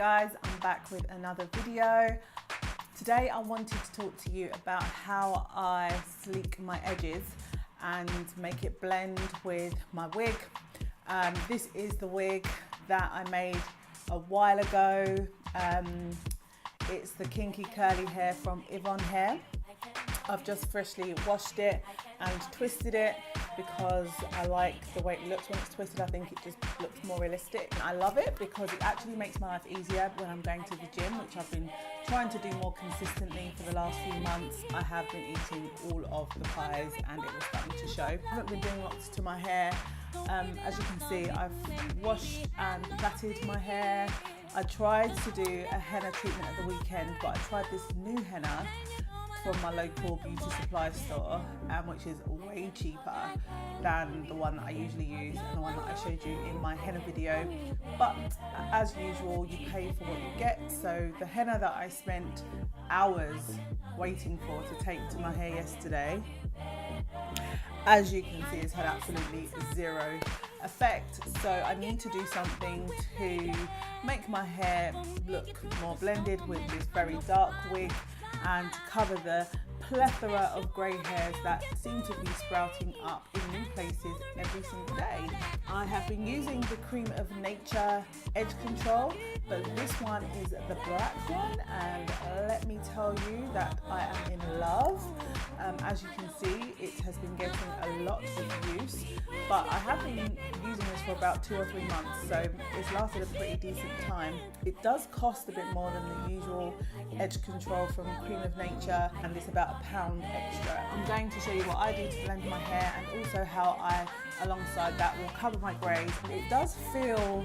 guys, I'm back with another video. Today I wanted to talk to you about how I sleek my edges and make it blend with my wig. This is the wig that I made a while ago. It's the kinky curly hair from Yvonne Hair. I've just freshly washed it and twisted it because I like the way it looks when it's twisted. I think it just looks more realistic. And I love it because it actually makes my life easier when I'm going to the gym, which I've been trying to do more consistently for the last few months. I have been eating all of the pies and it was starting to show. I haven't been doing lots to my hair. As you can see, I've washed and plaited my hair. I tried to do a henna treatment at the weekend, but I tried this new henna from my local beauty supply store, which is way cheaper than the one that I usually use and the one that I showed you in my henna video. But as usual, you pay for what you get. So the henna that I spent hours waiting for to take to my hair yesterday, as you can see, has had absolutely zero effect. So I need to do something to make my hair look more blended with this very dark wig and to cover the plethora of grey hairs that seem to be sprouting up in new places every single day. I have been using the Creme of Nature edge control, but this one is the black one, and let me tell you that I am in love. As you can see, it has been getting a lot of use, but I have been using this for about 2 or 3 months, so it's lasted a pretty decent time. It does cost a bit more than the usual edge control from Creme of Nature, and it's about £1 extra. I'm going to show you what I do to blend my hair and also how I, alongside that, will cover my greys. It does feel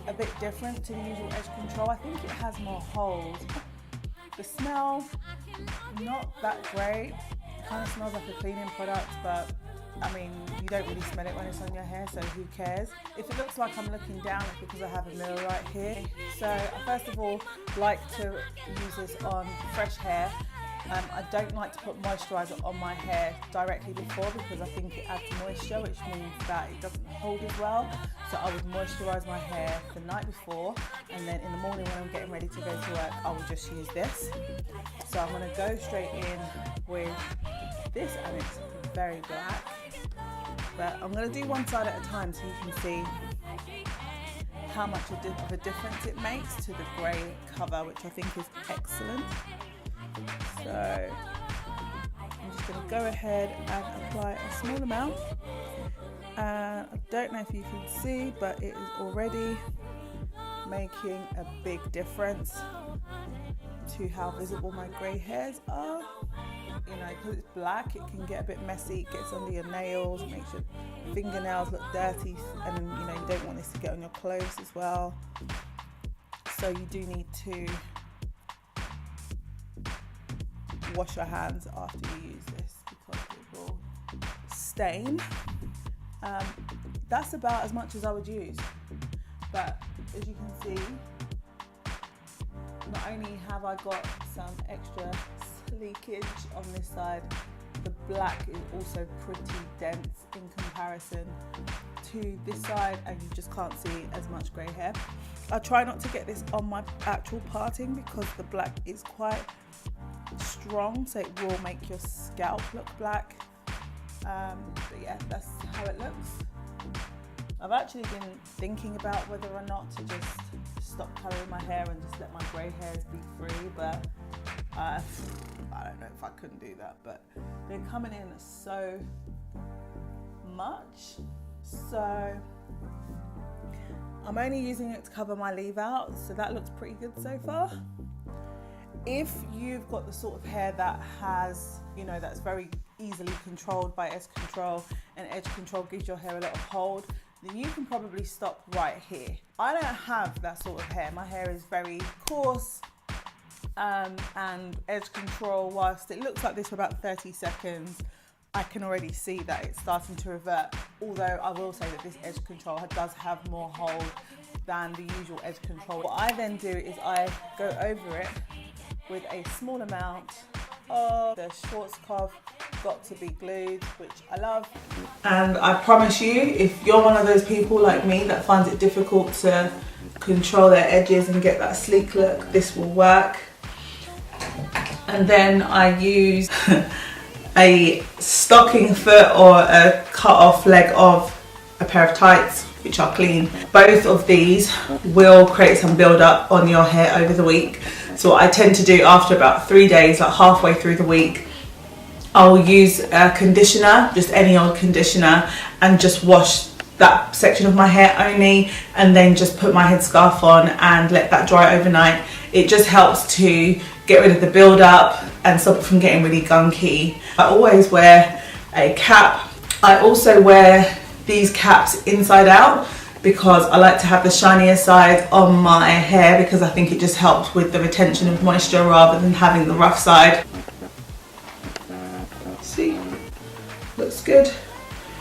a bit different to the usual edge control. I think it has more hold. The smell, not that great. It kind of smells like a cleaning product, but I mean, you don't really smell it when it's on your hair, so who cares? If it looks like I'm looking down, it's because I have a mirror right here. So I first of all like to use this on fresh hair. I don't like to put moisturiser on my hair directly before because I think it adds moisture, which means that it doesn't hold as well. So I would moisturise my hair the night before, and then in the morning when I'm getting ready to go to work, I will just use this. So I'm going to go straight in with this, and it's very black. But I'm going to do one side at a time so you can see how much of a difference it makes to the grey cover, which I think is excellent. So I'm just going to go ahead and apply a small amount. I don't know if you can see, but it is already making a big difference to how visible my grey hairs are. You know, because it's black, it can get a bit messy. It gets under your nails, it makes your fingernails look dirty, and then, you know, you don't want this to get on your clothes as well. So you do need to wash your hands after you use this because it will stain. That's about as much as I would use, but as you can see, not only have I got some extra leakage on this side, the black is also pretty dense in comparison to this side, and you just can't see as much grey hair. I try not to get this on my actual parting because the black is quite strong, so it will make your scalp look black. But yeah, that's how it looks. I've actually been thinking about whether or not to just stop colouring my hair and just let my grey hairs be free, but I don't know if I couldn't do that. But they're coming in so much, so I'm only using it to cover my leave out, so that looks pretty good so far. If you've got the sort of hair that has, you know, that's very easily controlled by edge control, and edge control gives your hair a lot of hold, then you can probably stop right here. I don't have that sort of hair. My hair is very coarse, and edge control, whilst it looks like this for about 30 seconds, I can already see that it's starting to revert. Although I will say that this edge control does have more hold than the usual edge control. What I then do is I go over it with a small amount of the Schwarzkopf got to be glued, which I love. And I promise you, if you're one of those people like me that finds it difficult to control their edges and get that sleek look, this will work. And then I use a stocking foot or a cut off leg of a pair of tights, which are clean. Both of these will create some build up on your hair over the week. So what I tend to do after about 3 days, like halfway through the week, I'll use a conditioner, just any old conditioner, and just wash that section of my hair only, and then just put my headscarf on and let that dry overnight. It just helps to get rid of the build up and stop it from getting really gunky. I always wear a cap. I also wear these caps inside out because I like to have the shinier side on my hair, because I think it just helps with the retention of moisture rather than having the rough side. See, looks good.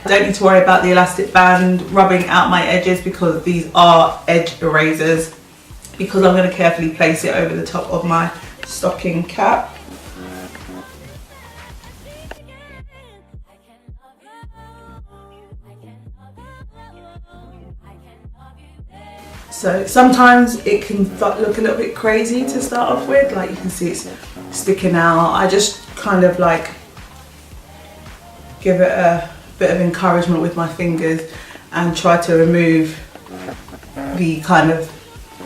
I don't need to worry about the elastic band rubbing out my edges because these are edge erasers, because I'm going to carefully place it over the top of my stocking cap. So sometimes it can look a little bit crazy to start off with, like you can see it's sticking out. I just kind of like give it a bit of encouragement with my fingers and try to remove the kind of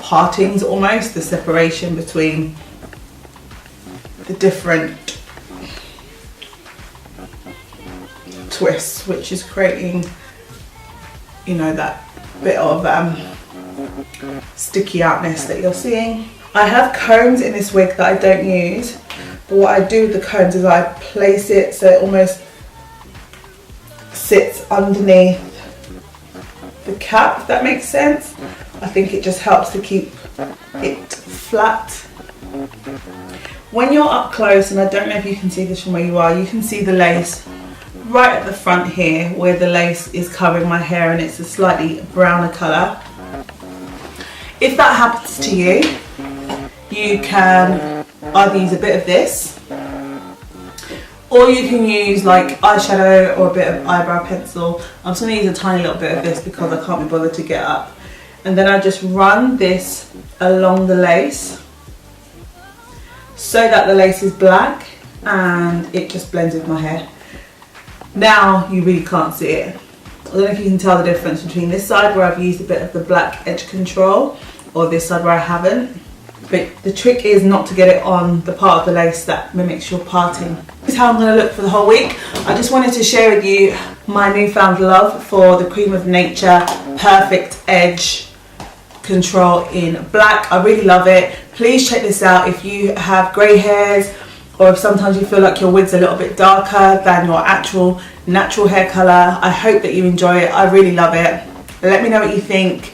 partings, almost the separation between the different twists, which is creating, you know, that bit of sticky outness that you're seeing. I have combs in this wig that I don't use, but what I do with the combs is I place it so it almost sits underneath the cap, if that makes sense. I think it just helps to keep it flat. When you're up close, and I don't know if you can see this from where you are, you can see the lace right at the front here where the lace is covering my hair, and it's a slightly browner colour. If that happens to you, you can either use a bit of this, or you can use like eyeshadow or a bit of eyebrow pencil. I'm just going to use a tiny little bit of this because I can't be bothered to get up. And then I just run this along the lace so that the lace is black and it just blends with my hair. Now you really can't see it. I don't know if you can tell the difference between this side where I've used a bit of the black edge control or this side where I haven't. But the trick is not to get it on the part of the lace that mimics your parting. This is how I'm going to look for the whole week. I just wanted to share with you my newfound love for the Creme of Nature Perfect Edge Control in black. I really love it. Please check this out if you have grey hairs, or if sometimes you feel like your wig's a little bit darker than your actual natural hair colour. I hope that you enjoy it. I really love it. Let me know what you think.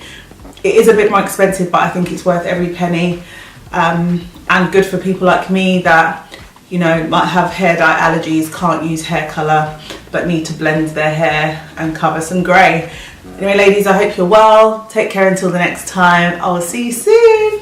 It is a bit more expensive, but I think it's worth every penny, and good for people like me that, you know, might have hair dye allergies, can't use hair colour, but need to blend their hair and cover some grey. Anyway, ladies, I hope you're well. Take care until the next time. I will see you soon.